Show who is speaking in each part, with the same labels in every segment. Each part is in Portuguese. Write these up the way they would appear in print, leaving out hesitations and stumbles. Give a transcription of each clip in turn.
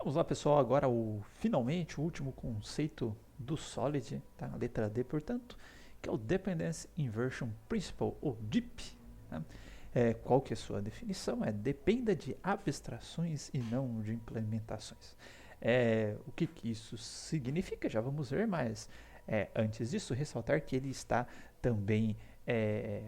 Speaker 1: Vamos lá, pessoal, agora finalmente o último conceito do Solid, tá? A letra D, portanto, que é o Dependence Inversion Principle, ou DIP. Tá? Qual que é a sua definição? Dependa de abstrações e não de implementações. O que isso significa? Já vamos ver, mas antes disso, ressaltar que ele está também,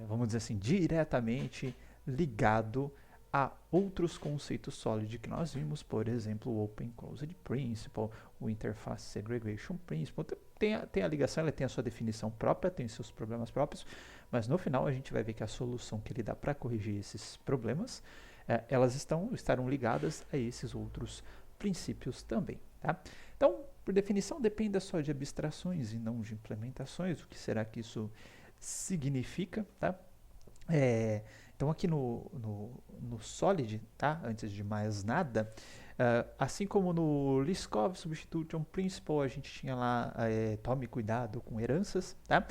Speaker 1: vamos dizer assim, diretamente ligado a outros conceitos sólidos que nós vimos, por exemplo, o Open Closed Principle, o Interface Segregation Principle. Tem a ligação, ela tem a sua definição própria, tem seus problemas próprios, mas no final a gente vai ver que a solução que ele dá para corrigir esses problemas, elas estarão ligadas a esses outros princípios também. Tá? Então, por definição, depende só de abstrações e não de implementações. O que será que isso significa? Tá? Então aqui no Solid, tá? Antes de mais nada, assim como no Liskov Substitution Principle, a gente tinha lá tome cuidado com heranças, tá?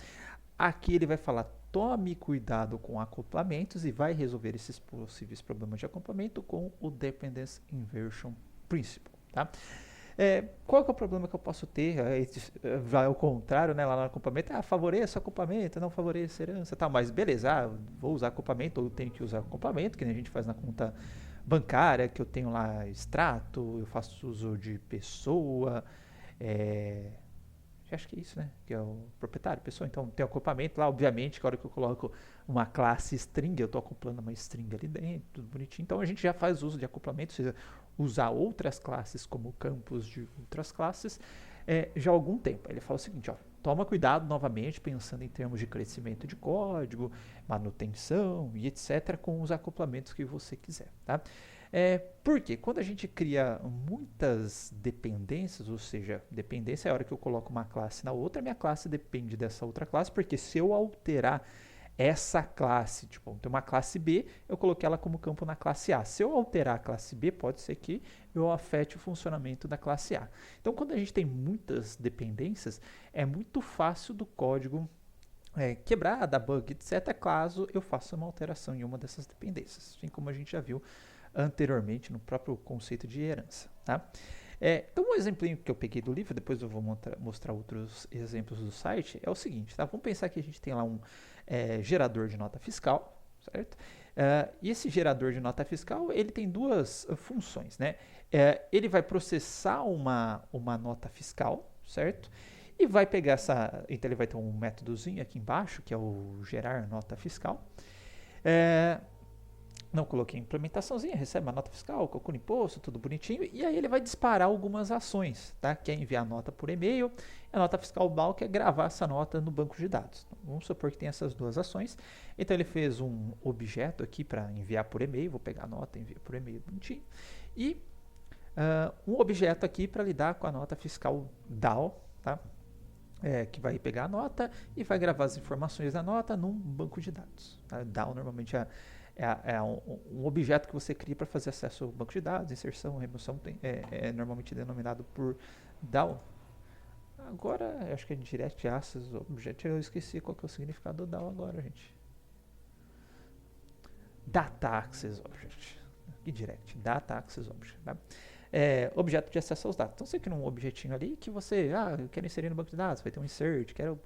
Speaker 1: Aqui ele vai falar tome cuidado com acoplamentos e vai resolver esses possíveis problemas de acoplamento com o Dependence Inversion Principle, tá? Qual que é o problema que eu posso ter? Vai ao contrário, né, lá no acoplamento, favoreça acoplamento, não favoreça herança, tá, mas beleza, vou usar acoplamento ou tenho que usar acoplamento, que nem a gente faz na conta bancária, que eu tenho lá extrato, eu faço uso de pessoa, acho que é isso, né? Que é o proprietário, pessoa. Então tem acoplamento lá, obviamente, que a hora que eu coloco uma classe string, eu estou acoplando uma string ali dentro, tudo bonitinho. Então a gente já faz uso de acoplamento, ou seja, usar outras classes como campos de outras classes já há algum tempo. Ele fala o seguinte, ó, toma cuidado novamente, pensando em termos de crescimento de código, manutenção e etc., com os acoplamentos que você quiser, tá? Porque quando a gente cria muitas dependências, ou seja, dependência é a hora que eu coloco uma classe na outra, minha classe depende dessa outra classe, porque se eu alterar essa classe, tipo, tem uma classe B, eu coloquei ela como campo na classe A. Se eu alterar a classe B, pode ser que eu afete o funcionamento da classe A. Então, quando a gente tem muitas dependências, é muito fácil do código quebrar, dar bug, etc., caso eu faça uma alteração em uma dessas dependências, assim como a gente já viu anteriormente no próprio conceito de herança. Tá? Então, um exemplinho que eu peguei do livro, depois eu vou mostrar outros exemplos do site, é o seguinte, tá? Vamos pensar que a gente tem lá um gerador de nota fiscal, certo? E esse gerador de nota fiscal, ele tem duas funções, né? Ele vai processar uma nota fiscal, certo? E vai pegar então ele vai ter um métodozinho aqui embaixo, que é o gerar nota fiscal. Não coloquei implementaçãozinha, recebe uma nota fiscal, calcula imposto, tudo bonitinho, e aí ele vai disparar algumas ações, tá? Que é enviar a nota por e-mail, a nota fiscal BAL, que é gravar essa nota no banco de dados. Então, vamos supor que tem essas duas ações. Então ele fez um objeto aqui para enviar por e-mail, vou pegar a nota, enviar por e-mail bonitinho, e um objeto aqui para lidar com a nota fiscal DAO, tá? Que vai pegar a nota e vai gravar as informações da nota num banco de dados. Tá? DAO normalmente é um objeto que você cria para fazer acesso ao banco de dados, inserção, remoção, é normalmente denominado por DAO. Agora, acho que é Direct Access Object, eu esqueci qual que é o significado do DAO agora, gente. Data Access Object. E Direct, Data Access Object. Tá? Objeto de acesso aos dados. Então você cria um objetinho ali que você, eu quero inserir no banco de dados, vai ter um insert, quero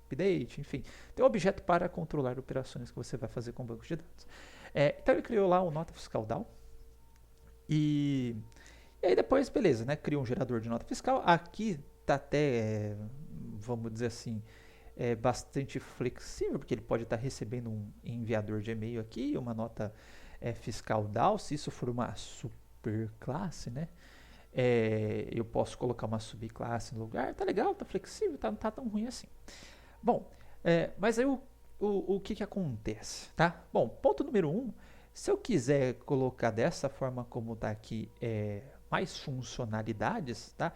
Speaker 1: update, enfim. Tem um objeto para controlar operações que você vai fazer com o banco de dados. Então ele criou lá o nota fiscal DAO. E aí depois, beleza, né? Criou um gerador de nota fiscal. Aqui está até, vamos dizer assim, bastante flexível, porque ele pode estar recebendo um enviador de e-mail aqui, uma nota fiscal DAO, se isso for uma superclasse, né? Eu posso colocar uma subclasse no lugar, tá legal, tá flexível, não tá tão ruim assim. Bom, mas aí o que acontece, tá? Bom, ponto número 1, se eu quiser colocar dessa forma como tá aqui, mais funcionalidades, tá?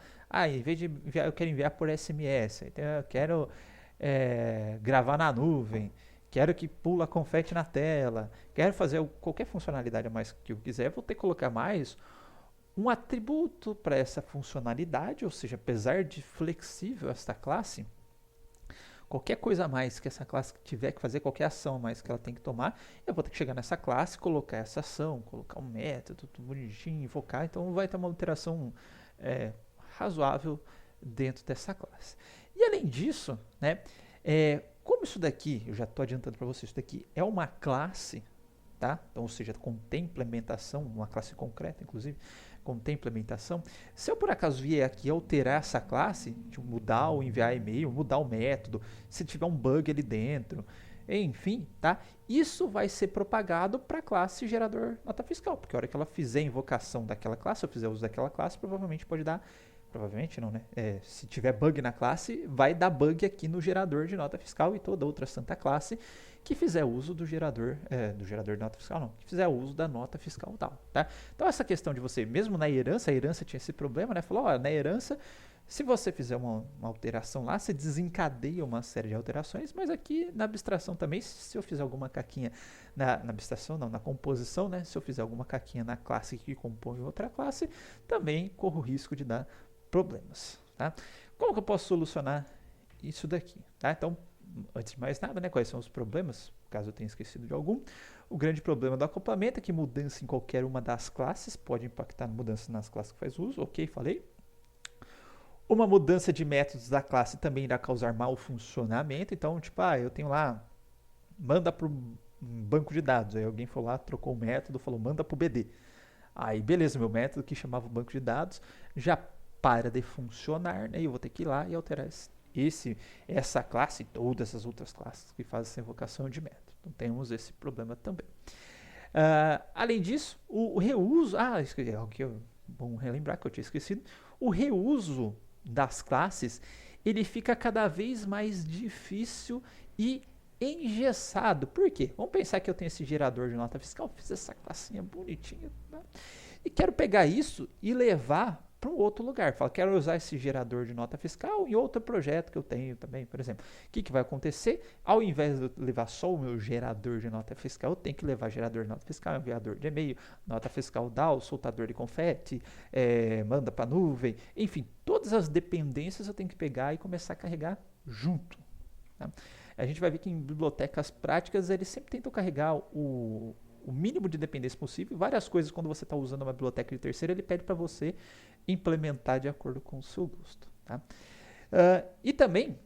Speaker 1: Em vez de enviar, eu quero enviar por SMS, então eu quero gravar na nuvem, quero que pula confete na tela, quero fazer qualquer funcionalidade a mais que eu quiser, vou ter que colocar mais um atributo para essa funcionalidade, ou seja, apesar de flexível esta classe, qualquer coisa a mais que essa classe tiver que fazer, qualquer ação a mais que ela tem que tomar, eu vou ter que chegar nessa classe, colocar essa ação, colocar um método, tudo bonitinho, invocar. Então vai ter uma alteração razoável dentro dessa classe. E além disso, né, como isso daqui, eu já estou adiantando para você, isso daqui é uma classe, tá? Então, ou seja, contém implementação, uma classe concreta, inclusive, contém implementação. Se eu por acaso vier aqui alterar essa classe, tipo, mudar ou enviar e-mail, mudar o método, se tiver um bug ali dentro, enfim, tá? Isso vai ser propagado para a classe gerador nota fiscal, porque a hora que ela fizer a invocação daquela classe, eu fizer uso daquela classe, provavelmente pode dar. Provavelmente não, né? Se tiver bug na classe, vai dar bug aqui no gerador de nota fiscal e toda outra santa classe que fizer uso do gerador de nota fiscal, não, que fizer uso da nota fiscal tal, tá? Então essa questão de você, mesmo na herança, a herança tinha esse problema, né? Falou, ó, na herança, se você fizer uma alteração lá, você desencadeia uma série de alterações, mas aqui na abstração também, se eu fizer alguma caquinha na abstração, não, na composição, né? Se eu fizer alguma caquinha na classe que compõe outra classe, também corro o risco de dar problemas, tá? Como que eu posso solucionar isso daqui, tá? Então, antes de mais nada, né, quais são os problemas, caso eu tenha esquecido de algum? O grande problema do acoplamento é que mudança em qualquer uma das classes pode impactar na mudança nas classes que faz uso, ok, falei. Uma mudança de métodos da classe também irá causar mau funcionamento, então, tipo, eu tenho lá, manda para um banco de dados, aí alguém foi lá, trocou o método, falou, manda para o BD. Aí, beleza, meu método que chamava o banco de dados já para de funcionar, né? E eu vou ter que ir lá e alterar essa classe e todas as outras classes que fazem essa invocação de método. Então temos esse problema também. Além disso, o reuso... bom relembrar que eu tinha esquecido. O reuso das classes, ele fica cada vez mais difícil e engessado. Por quê? Vamos pensar que eu tenho esse gerador de nota fiscal, fiz essa classinha bonitinha, né? E quero pegar isso e levar para um outro lugar. Fala, quero usar esse gerador de nota fiscal em outro projeto que eu tenho também, por exemplo. O que vai acontecer? Ao invés de eu levar só o meu gerador de nota fiscal, eu tenho que levar gerador de nota fiscal, enviador de e-mail, nota fiscal DAO, soltador de confete, manda para nuvem, enfim, todas as dependências eu tenho que pegar e começar a carregar junto, tá? A gente vai ver que em bibliotecas práticas eles sempre tentam carregar o mínimo de dependência possível. Várias coisas, quando você está usando uma biblioteca de terceiro, ele pede para você implementar de acordo com o seu gosto, tá? E também,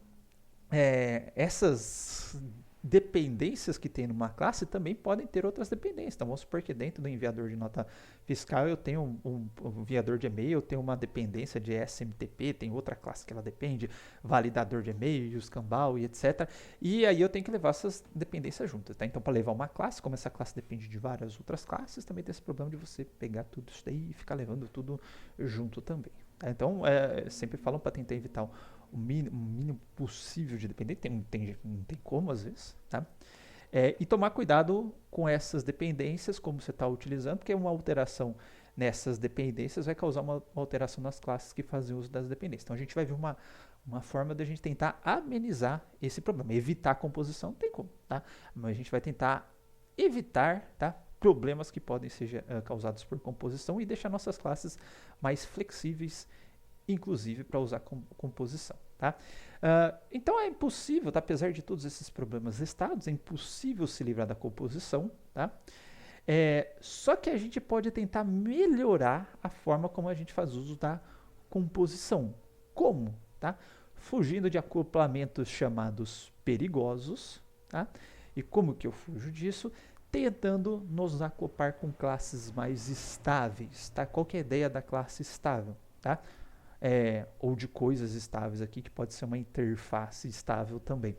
Speaker 1: essas dependências que tem numa classe também podem ter outras dependências. Então, vamos supor que dentro do enviador de nota fiscal eu tenho um enviador de e-mail, eu tenho uma dependência de SMTP, tem outra classe que ela depende, validador de e-mail, Scambau e etc. E aí eu tenho que levar essas dependências juntas, tá? Então, para levar uma classe, como essa classe depende de várias outras classes, também tem esse problema de você pegar tudo isso daí e ficar levando tudo junto também, tá? Então, sempre falam para tentar evitar o mínimo possível de dependência, não tem como às vezes, tá? E tomar cuidado com essas dependências, como você está utilizando, porque uma alteração nessas dependências vai causar uma alteração nas classes que fazem uso das dependências. Então a gente vai ver uma forma de a gente tentar amenizar esse problema. Evitar a composição não tem como, tá? Mas a gente vai tentar evitar, tá, problemas que podem ser causados por composição e deixar nossas classes mais flexíveis, inclusive para usar composição, tá? Então é impossível, tá? Apesar de todos esses problemas listados, é impossível se livrar da composição, tá? Só que a gente pode tentar melhorar a forma como a gente faz uso da composição. Como? Tá? Fugindo de acoplamentos chamados perigosos, tá? E como que eu fujo disso? Tentando nos acoplar com classes mais estáveis, tá? Qual que é a ideia da classe estável, tá? Ou de coisas estáveis aqui, que pode ser uma interface estável também.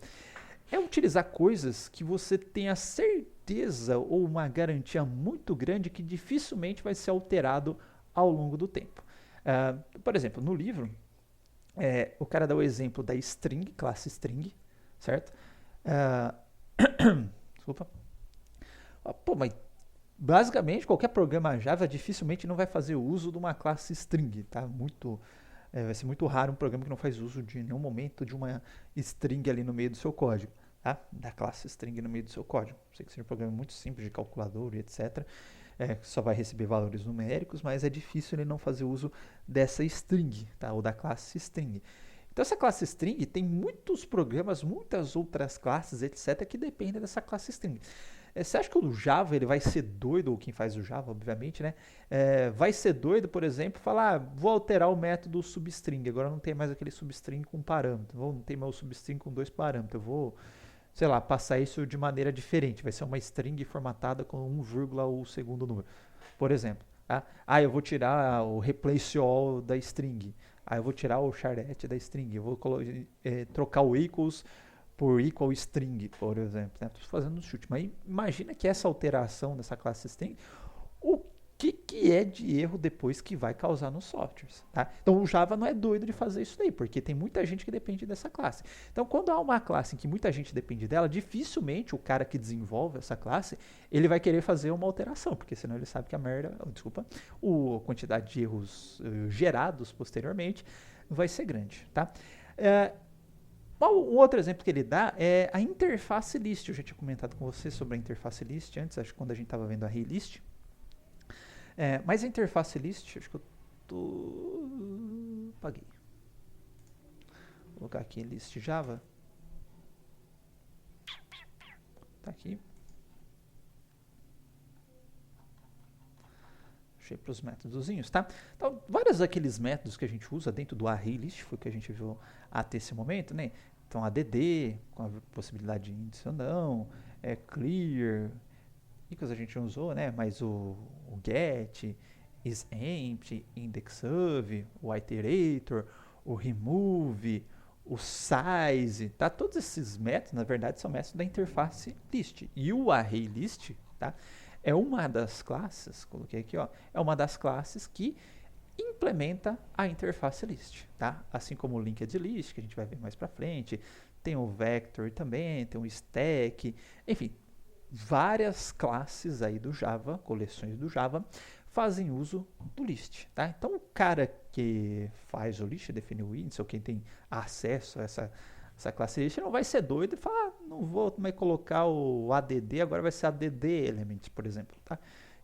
Speaker 1: É utilizar coisas que você tenha certeza ou uma garantia muito grande que dificilmente vai ser alterado ao longo do tempo. Por exemplo, no livro, o cara dá o exemplo da string, classe string, certo? Desculpa. Mas basicamente qualquer programa Java dificilmente não vai fazer uso de uma classe string, tá? Vai ser muito raro um programa que não faz uso de nenhum momento de uma string ali no meio do seu código, tá? Da classe string no meio do seu código. Sei que seja um programa muito simples de calculador e etc. Só vai receber valores numéricos, mas é difícil ele não fazer uso dessa string, tá? Ou da classe string. Então essa classe string tem muitos programas, muitas outras classes, etc., que dependem dessa classe string. Você acha que o Java ele vai ser doido, ou quem faz o Java, obviamente, né? Vai ser doido, por exemplo, falar, vou alterar o método substring, agora não tem mais aquele substring com parâmetro, não tem mais o substring com 2 parâmetros, eu vou, sei lá, passar isso de maneira diferente, vai ser uma string formatada com 1, o segundo número, por exemplo. Tá? Eu vou tirar o replace all da string, eu vou tirar o charret da string, eu vou trocar o equals por equal string, por exemplo. Estou fazendo um chute, mas imagina que essa alteração dessa classe string, o que é de erro depois que vai causar nos softwares. Tá? Então o Java não é doido de fazer isso daí, porque tem muita gente que depende dessa classe. Então quando há uma classe em que muita gente depende dela, dificilmente o cara que desenvolve essa classe, ele vai querer fazer uma alteração, porque senão ele sabe que a quantidade de erros gerados posteriormente vai ser grande. Tá? Um outro exemplo que ele dá é a interface list. Eu já tinha comentado com você sobre a interface list antes, acho que quando a gente estava vendo a array list. Mas a interface list, acho que apaguei. Vou colocar aqui list Java. Tá aqui. Achei para os métodozinhos, tá? Então, vários daqueles métodos que a gente usa dentro do array list, foi o que a gente viu até esse momento, né? Então, add, com a possibilidade de índice ou não, clear, e que a gente não usou, né? Mas o get, isEmpty, indexOf, o iterator, o remove, o size, tá? Todos esses métodos, na verdade, são métodos da interface list. E o array list, tá? É uma das classes, coloquei aqui, ó, é uma das classes que implementa a interface list, tá? Assim como o linked list, que a gente vai ver mais pra frente, tem o vector também, tem o stack, enfim, várias classes aí do Java, coleções do Java, fazem uso do list, tá? Então o cara que faz o list, define o índice, ou quem tem acesso a essa classe list, não vai ser doido e falar, não vou mais colocar o add, agora vai ser add element, por exemplo, tá?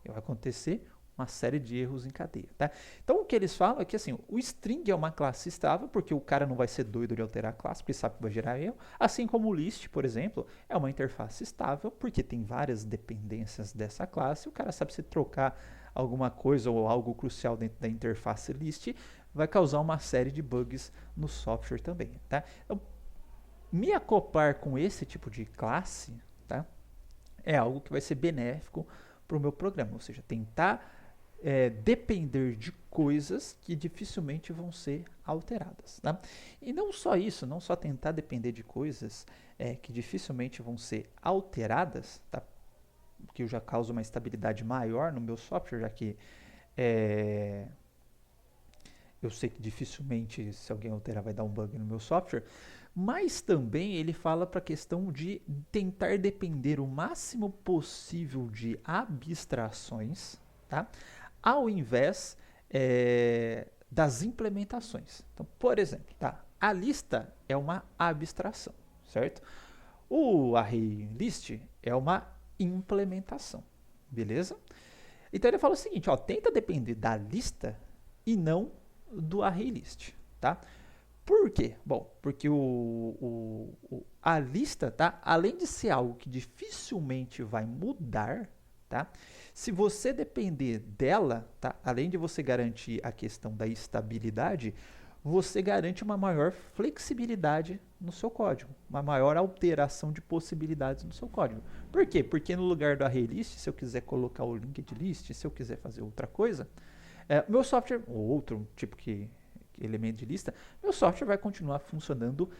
Speaker 1: E vai acontecer uma série de erros em cadeia, tá? Então o que eles falam é que assim, o string é uma classe estável, porque o cara não vai ser doido de alterar a classe, porque sabe que vai gerar erro, assim como o list, por exemplo, é uma interface estável, porque tem várias dependências dessa classe, e o cara sabe se trocar alguma coisa ou algo crucial dentro da interface list, vai causar uma série de bugs no software também, tá? Então, me acoplar com esse tipo de classe, tá? É algo que vai ser benéfico para o meu programa, ou seja, tentar depender de coisas que dificilmente vão ser alteradas. Tá? E não só isso, não só tentar depender de coisas que dificilmente vão ser alteradas, tá? Porque eu já causo uma estabilidade maior no meu software, já que eu sei que dificilmente, se alguém alterar, vai dar um bug no meu software, mas também ele fala para a questão de tentar depender o máximo possível de abstrações, tá? Ao invés das implementações. Então, por exemplo, tá? A lista é uma abstração, certo? O array list é uma implementação, beleza? Então ele fala o seguinte, ó, tenta depender da lista e não do array list, tá? Por quê? Bom, porque a lista, tá? Além de ser algo que dificilmente vai mudar, tá? Se você depender dela, tá? Além de você garantir a questão da estabilidade, você garante uma maior flexibilidade no seu código, uma maior alteração de possibilidades no seu código. Por quê? Porque no lugar do array list, se eu quiser colocar o linked list, se eu quiser fazer outra coisa, meu software, ou outro tipo que elemento de lista, meu software vai continuar funcionando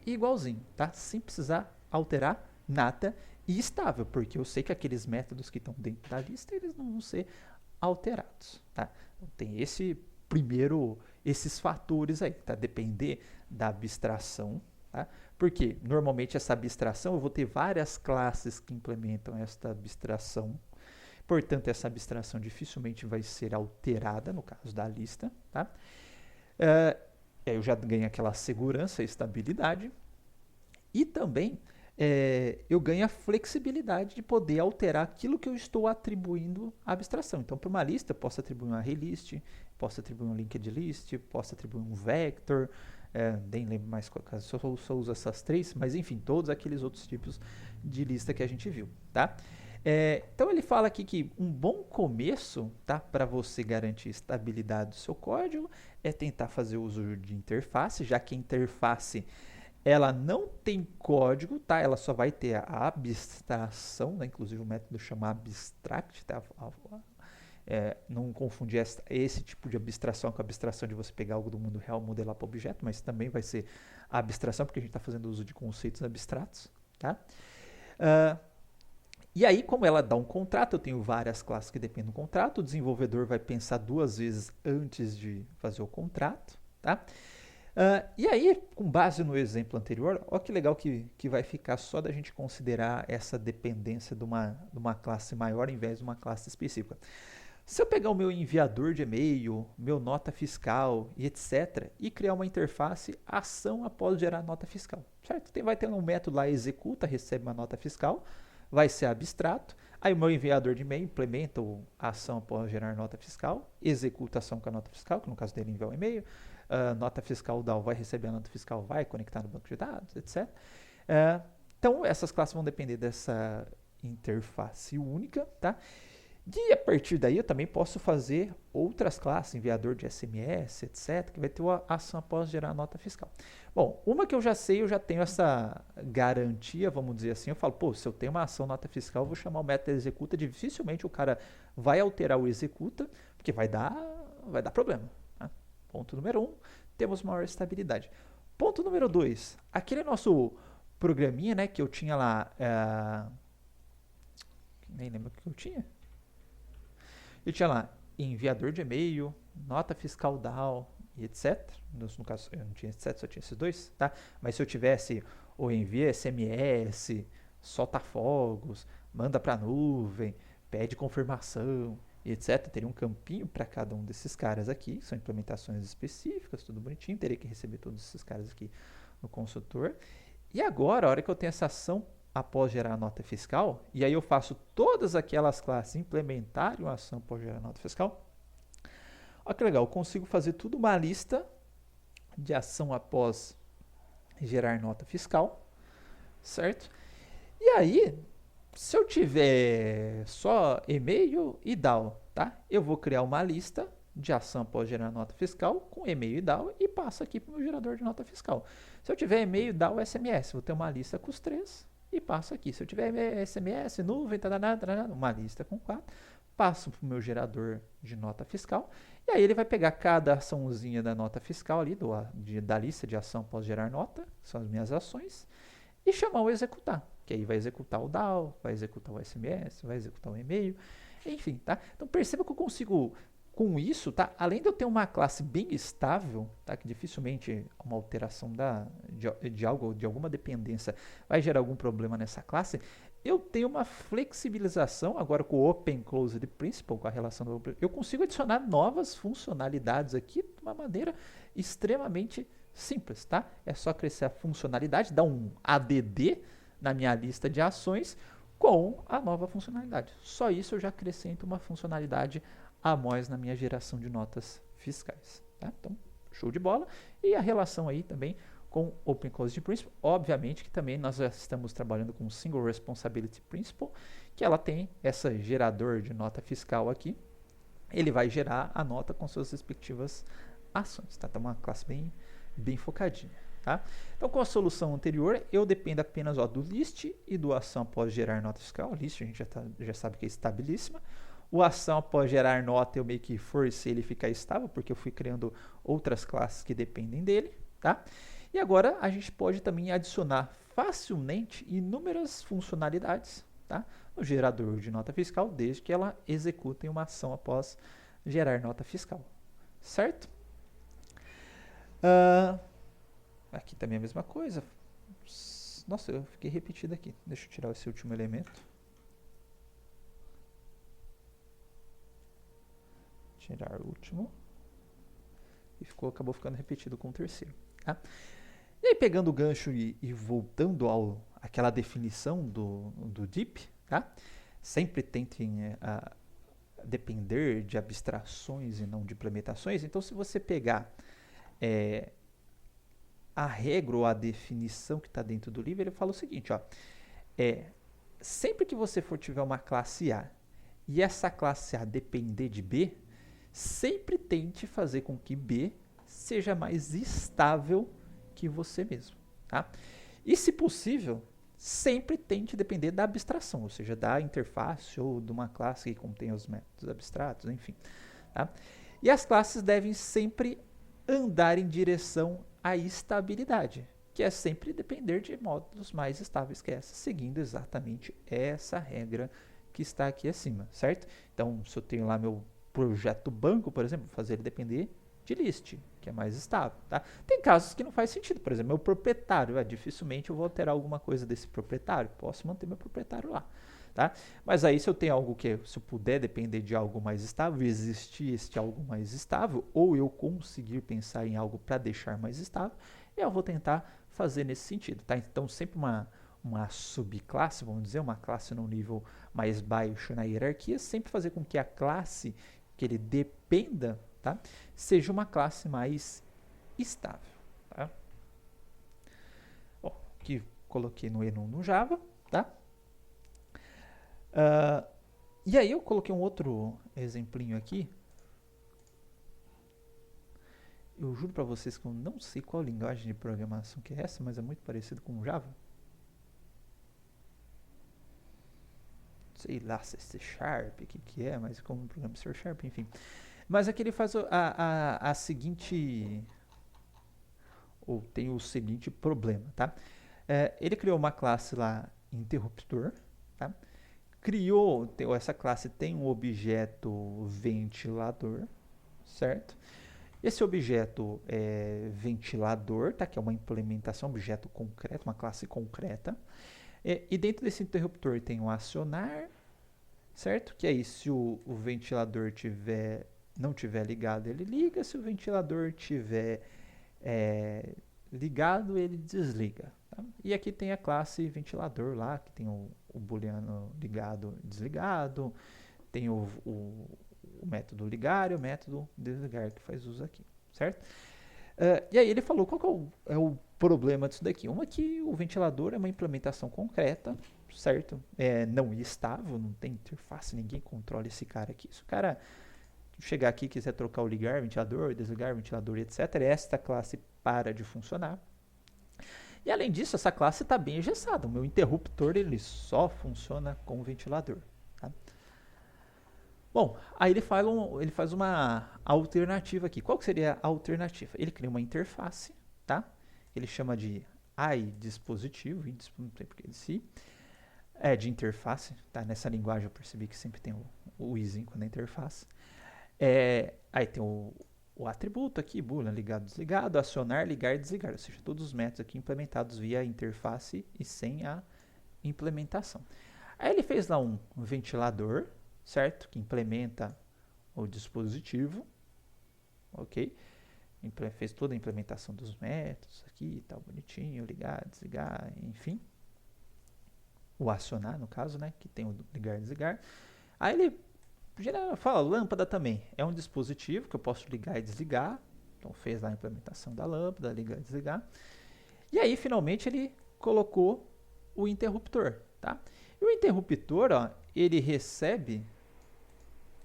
Speaker 1: igualzinho, tá? Sem precisar alterar nada e estável, porque eu sei que aqueles métodos que estão dentro da lista, eles não vão ser alterados, tá? Então, tem esses fatores aí, tá? Depender da abstração, tá? Porque normalmente essa abstração, eu vou ter várias classes que implementam esta abstração, portanto essa abstração dificilmente vai ser alterada no caso da lista, tá? Eu já ganho aquela segurança e estabilidade. E também eu ganho a flexibilidade de poder alterar aquilo que eu estou atribuindo à abstração. Então, para uma lista, eu posso atribuir um array list, posso atribuir um linked list, posso atribuir um vector, Nem lembro mais qual, só uso essas três, mas enfim, todos aqueles outros tipos de lista que a gente viu, tá? Então ele fala aqui que um bom começo, tá, para você garantir estabilidade do seu código é tentar fazer uso de interface, já que a interface ela não tem código, tá? Ela só vai ter a abstração, né? Inclusive o método chama abstract, tá? Não confundir esse tipo de abstração com a abstração de você pegar algo do mundo real e modelar para objeto, mas também vai ser a abstração, porque a gente está fazendo uso de conceitos abstratos, tá? E aí, como ela dá um contrato, eu tenho várias classes que dependem do contrato, o desenvolvedor vai pensar duas vezes antes de fazer o contrato, tá? E aí, com base no exemplo anterior, olha que legal que vai ficar só da gente considerar essa dependência de uma classe maior em vez de uma classe específica. Se eu pegar o meu enviador de e-mail, meu nota fiscal e etc., e criar uma interface ação após gerar nota fiscal, certo? Vai ter um método lá, executa, recebe uma nota fiscal, vai ser abstrato. Aí o meu enviador de e-mail implementa a ação após gerar nota fiscal, executa a ação com a nota fiscal, que no caso dele envia o e-mail, nota fiscal DAO vai receber a nota fiscal, vai conectar no banco de dados, etc. Então essas classes vão depender dessa interface única, tá? E a partir daí eu também posso fazer outras classes, enviador de SMS, etc., que vai ter a ação após gerar a nota fiscal. Bom, uma que eu já sei, eu já tenho essa garantia, vamos dizer assim, eu falo, pô, se eu tenho uma ação nota fiscal, eu vou chamar o método executa, dificilmente o cara vai alterar o executa, porque vai dar problema. Tá? Ponto número 1, temos maior estabilidade. Ponto número 2, aquele nosso programinha, né, que eu tinha lá, nem lembro o que eu tinha. Eu tinha lá enviador de e-mail, nota fiscal DAO e etc. No caso, eu não tinha etc, só tinha esses dois, tá? Mas se eu tivesse o envia SMS, solta fogos, manda para nuvem, pede confirmação e etc, teria um campinho para cada um desses caras aqui, que são implementações específicas, tudo bonitinho, teria que receber todos esses caras aqui no consultor. E agora, a hora que eu tenho essa ação após gerar a nota fiscal, e aí eu faço todas aquelas classes implementarem uma ação após gerar a nota fiscal, olha que legal, eu consigo fazer tudo uma lista de ação após gerar nota fiscal, certo? E aí, se eu tiver só e-mail e DAO, tá? Eu vou criar uma lista de ação após gerar nota fiscal com e-mail e DAO e passo aqui para o meu gerador de nota fiscal. Se eu tiver e-mail, DAO, SMS, vou ter uma lista com os três e passo aqui. Se eu tiver SMS, nuvem, uma lista com 4, passo para o meu gerador de nota fiscal. E aí ele vai pegar cada açãozinha da nota fiscal ali, da lista de ação após gerar nota, que são as minhas ações, e chamar o executar. Que aí vai executar o DAO, vai executar o SMS, vai executar o e-mail, enfim, tá? Então perceba que eu consigo, com isso, tá? Além de eu ter uma classe bem estável, tá? Que dificilmente uma alteração de alguma dependência vai gerar algum problema nessa classe, eu tenho uma flexibilização agora com o Open Closed Principle, com a relação do Open, eu consigo adicionar novas funcionalidades aqui de uma maneira extremamente simples, tá? É só crescer a funcionalidade, dar um ADD na minha lista de ações com a nova funcionalidade. Só isso eu já acrescento uma funcionalidade a mais na minha geração de notas fiscais. Tá? Então, show de bola. E a relação aí também com Open Closed Principle, obviamente que também nós já estamos trabalhando com Single Responsibility Principle, que ela tem esse gerador de nota fiscal aqui, ele vai gerar a nota com suas respectivas ações. Tá? Então, uma classe bem focadinha. Tá? Então, com a solução anterior, eu dependo apenas do list e do ação após gerar nota fiscal. O list a gente já sabe que é estabilíssima. O ação após gerar nota, eu meio que forcei ele ficar estável, porque eu fui criando outras classes que dependem dele. Tá? E agora a gente pode também adicionar facilmente inúmeras funcionalidades, tá? No gerador de nota fiscal, desde que ela execute uma ação após gerar nota fiscal. Certo? Aqui também é a mesma coisa. Nossa, eu fiquei repetido aqui. Deixa eu tirar esse último elemento. Tirar o último. E acabou ficando repetido com o terceiro. Tá? E aí, pegando o gancho e voltando àquela definição do DIP, tá? Sempre tentem depender de abstrações e não de implementações. Então, se você pegar a regra ou a definição que está dentro do livro, ele fala o seguinte, ó, sempre que você for tiver uma classe A e essa classe A depender de B, sempre tente fazer com que B seja mais estável que você mesmo, tá? E se possível, sempre tente depender da abstração, ou seja, da interface ou de uma classe que contém os métodos abstratos, enfim, tá? E as classes devem sempre andar em direção à estabilidade, que é sempre depender de módulos mais estáveis que essa, seguindo exatamente essa regra que está aqui acima, certo? Então, se eu tenho lá meu projeto banco, por exemplo, vou fazer ele depender de list, que é mais estável, tá? Tem casos que não faz sentido, por exemplo, meu proprietário, dificilmente eu vou alterar alguma coisa desse proprietário, posso manter meu proprietário lá, tá? Mas aí se eu tenho algo que, se eu puder depender de algo mais estável, existir este algo mais estável, ou eu conseguir pensar em algo para deixar mais estável, eu vou tentar fazer nesse sentido, tá? Então sempre uma subclasse, vamos dizer, uma classe no nível mais baixo na hierarquia, sempre fazer com que a classe que ele dependa, tá, seja uma classe mais estável. Tá? Bom, aqui coloquei no enum no Java, tá? E aí eu coloquei um outro exemplinho aqui. Eu juro para vocês que eu não sei qual linguagem de programação que é essa, mas é muito parecido com o Java. Sei lá se é C Sharp, o que é, mas como programa C Sharp, enfim. Mas aqui ele faz a seguinte, ou tem o seguinte problema, tá? Ele criou uma classe lá, interruptor, tá? Essa classe tem um objeto ventilador, certo? Esse objeto é ventilador, tá? Que é uma implementação, objeto concreto, uma classe concreta. E dentro desse interruptor tem um acionar, certo? Que aí se o ventilador não tiver ligado, ele liga. Se o ventilador tiver ligado, ele desliga. Tá? E aqui tem a classe ventilador lá, que tem o booleano ligado e desligado. Tem o método ligar e o método desligar que faz uso aqui, certo? E aí ele falou qual que é o problema disso daqui. Uma é que o ventilador é uma implementação concreta, certo? Não estável, não tem interface, ninguém controla esse cara aqui. Se o cara chegar aqui e quiser trocar o ligar ventilador, desligar ventilador, etc., esta classe para de funcionar. E além disso, essa classe está bem engessada. O meu interruptor ele só funciona com o ventilador. Tá? Bom, aí ele faz uma alternativa aqui. Qual que seria a alternativa? Ele cria uma interface, tá? Ele chama de iDispositivo, não sei porque de interface, tá? Nessa linguagem eu percebi que sempre tem o izinho quando é interface. Aí tem o atributo aqui, boolean ligado, desligado, acionar, ligar, desligar, ou seja, todos os métodos aqui implementados via interface e sem a implementação. Aí ele fez lá um ventilador, certo? Que implementa o dispositivo, ok? Fez toda a implementação dos métodos aqui, tal, bonitinho, ligar, desligar, enfim. O acionar, no caso, né? Que tem o ligar e desligar. Aí ele fala, lâmpada também. É um dispositivo que eu posso ligar e desligar. Então fez lá a implementação da lâmpada, ligar e desligar. E aí, finalmente, ele colocou o interruptor, tá? E o interruptor, ó, ele recebe,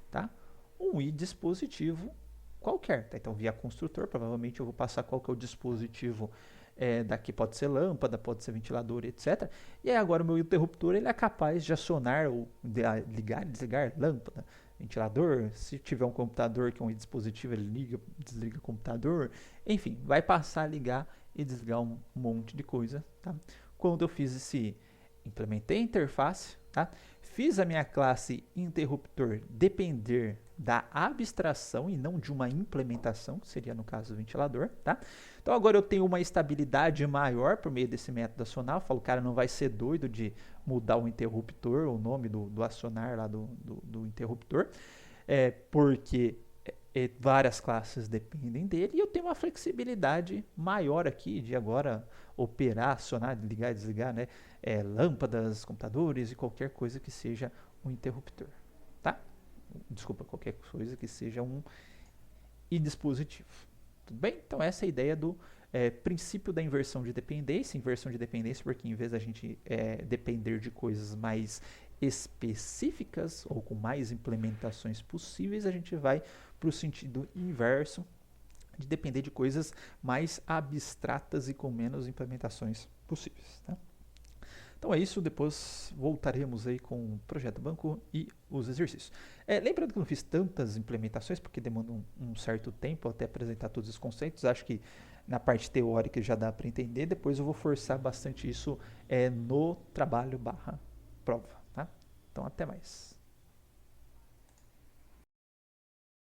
Speaker 1: tá, um dispositivo qualquer, tá? Então via construtor, provavelmente eu vou passar qual que é o dispositivo daqui, pode ser lâmpada, pode ser ventilador, etc. E aí agora o meu interruptor ele é capaz de acionar ou ligar e desligar lâmpada, ventilador. Se tiver um computador que é um dispositivo, ele liga, desliga o computador, enfim, vai passar a ligar e desligar um monte de coisa, tá? Quando eu implementei a interface, tá? Fiz a minha classe interruptor depender da abstração e não de uma implementação, que seria no caso o ventilador, tá? Então agora eu tenho uma estabilidade maior por meio desse método acionar. Eu falo, o cara não vai ser doido de mudar o interruptor, o nome do acionar lá do interruptor, porque várias classes dependem dele, e eu tenho uma flexibilidade maior aqui de agora operar, acionar, ligar e desligar, né? Lâmpadas, computadores e qualquer coisa que seja um interruptor, tá? Desculpa, qualquer coisa que seja um dispositivo. Tudo bem? Então essa é a ideia do princípio da inversão de dependência. Inversão de dependência porque em vez da gente depender de coisas mais específicas ou com mais implementações possíveis, a gente vai para o sentido inverso de depender de coisas mais abstratas e com menos implementações possíveis. Tá? Então é isso, depois voltaremos aí com o projeto banco e os exercícios. Lembrando que eu não fiz tantas implementações, porque demanda um certo tempo até apresentar todos os conceitos, acho que na parte teórica já dá para entender, depois eu vou forçar bastante isso no trabalho /prova. Tá? Então até mais.